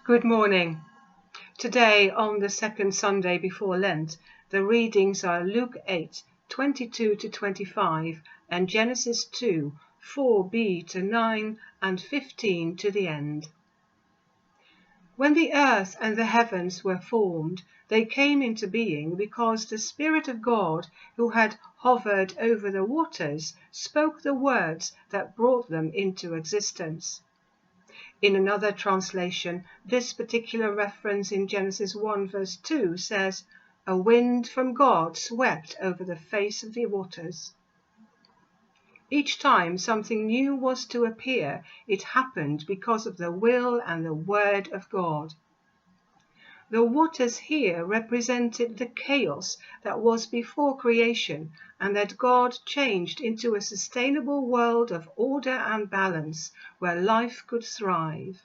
Good morning. Today, on the second Sunday before Lent, the readings are Luke 8:22-25 and Genesis 2:4b-9 and 15 to the end. When the earth and the heavens were formed, they came into being because the Spirit of God, who had hovered over the waters, spoke the words that brought them into existence. In another translation, this particular reference in Genesis 1 verse 2 says, "A wind from God swept over the face of the waters." Each time something new was to appear, it happened because of the will and the word of God. The waters here represented the chaos that was before creation and that God changed into a sustainable world of order and balance where life could thrive.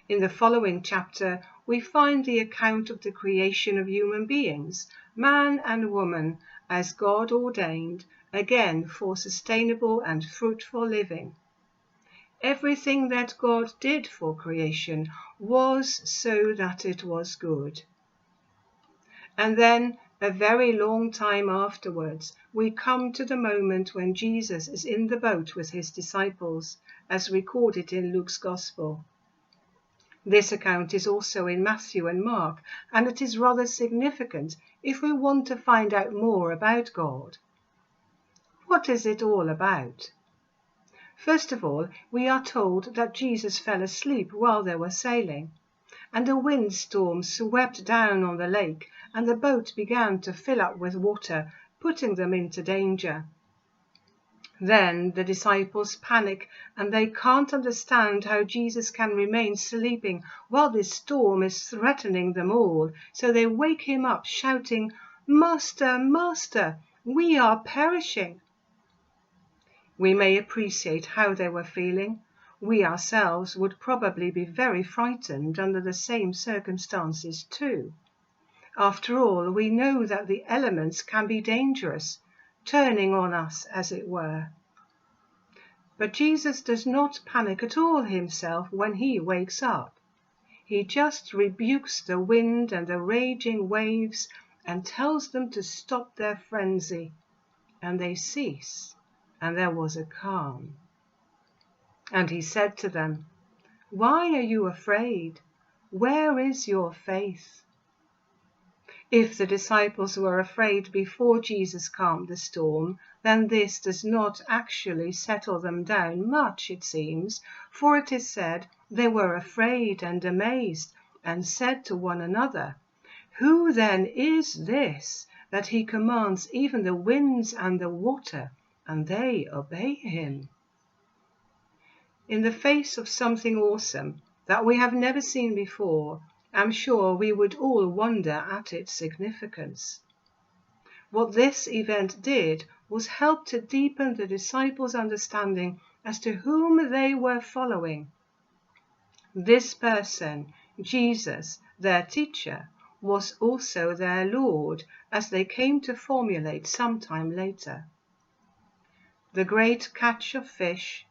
In the following chapter, we find the account of the creation of human beings, man and woman, as God ordained, again for sustainable and fruitful living. Everything that God did for creation was so that it was good. And then, a very long time afterwards, we come to the moment when Jesus is in the boat with his disciples, as recorded in Luke's Gospel. This account is also in Matthew and Mark, and it is rather significant if we want to find out more about God. What is it all about? First of all, we are told that Jesus fell asleep while they were sailing, and a windstorm swept down on the lake, and the boat began to fill up with water, putting them into danger. Then the disciples panic, and they can't understand how Jesus can remain sleeping while this storm is threatening them all, so they wake him up shouting, "Master, Master, we are perishing." We may appreciate how they were feeling. We ourselves would probably be very frightened under the same circumstances too. After all, we know that the elements can be dangerous, turning on us, as it were. But Jesus does not panic at all himself when he wakes up. He just rebukes the wind and the raging waves and tells them to stop their frenzy, and they cease, and there was a calm. And he said to them, "Why are you afraid? Where is your faith?" If the disciples were afraid before Jesus calmed the storm, then this does not actually settle them down much, it seems, for it is said they were afraid and amazed, and said to one another, "Who then is this, that he commands even the winds and the water, and they obey him?" In the face of something awesome that we have never seen before, I'm sure we would all wonder at its significance. What this event did was help to deepen the disciples' understanding as to whom they were following. This person, Jesus, their teacher, was also their Lord, as they came to formulate some time later. The great catch of fish,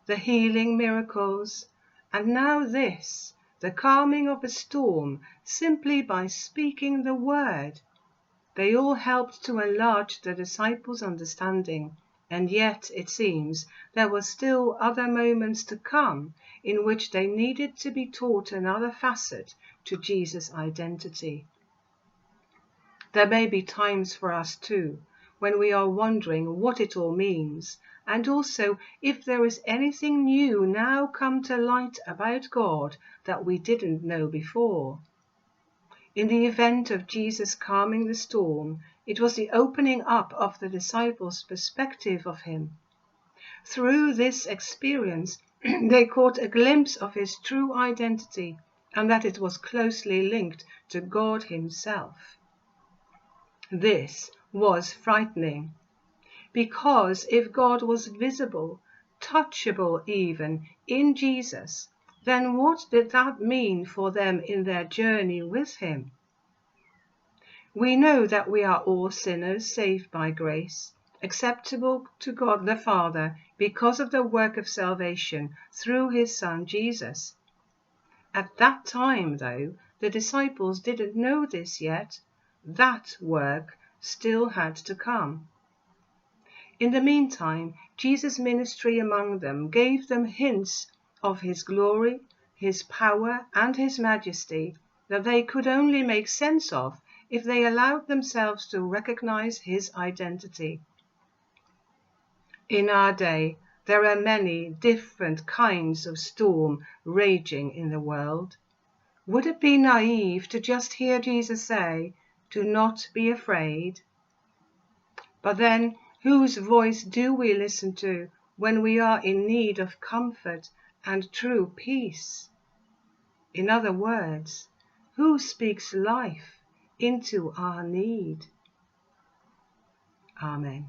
the healing miracles, and now this, the calming of a storm simply by speaking the word. They all helped to enlarge the disciples' understanding, and yet, it seems, there were still other moments to come in which they needed to be taught another facet to Jesus' identity. There may be times for us too, when we are wondering what it all means, and also if there is anything new now come to light about God that we didn't know before. In the event of Jesus calming the storm, it was the opening up of the disciples' perspective of him. Through this experience, they caught a glimpse of his true identity, and that it was closely linked to God himself. This was frightening, because if God was visible, touchable even, in Jesus, then what did that mean for them in their journey with him? We know that we are all sinners saved by grace, acceptable to God the Father because of the work of salvation through his Son Jesus. At that time, though, the disciples didn't know this yet. That work still had to come. In the meantime, Jesus' ministry among them gave them hints of his glory, his power, and his majesty that they could only make sense of if they allowed themselves to recognize his identity. In our day, there are many different kinds of storm raging in the world. Would it be naive to just hear Jesus say, "Do not be afraid"? But then, whose voice do we listen to when we are in need of comfort and true peace? In other words, who speaks life into our need? Amen.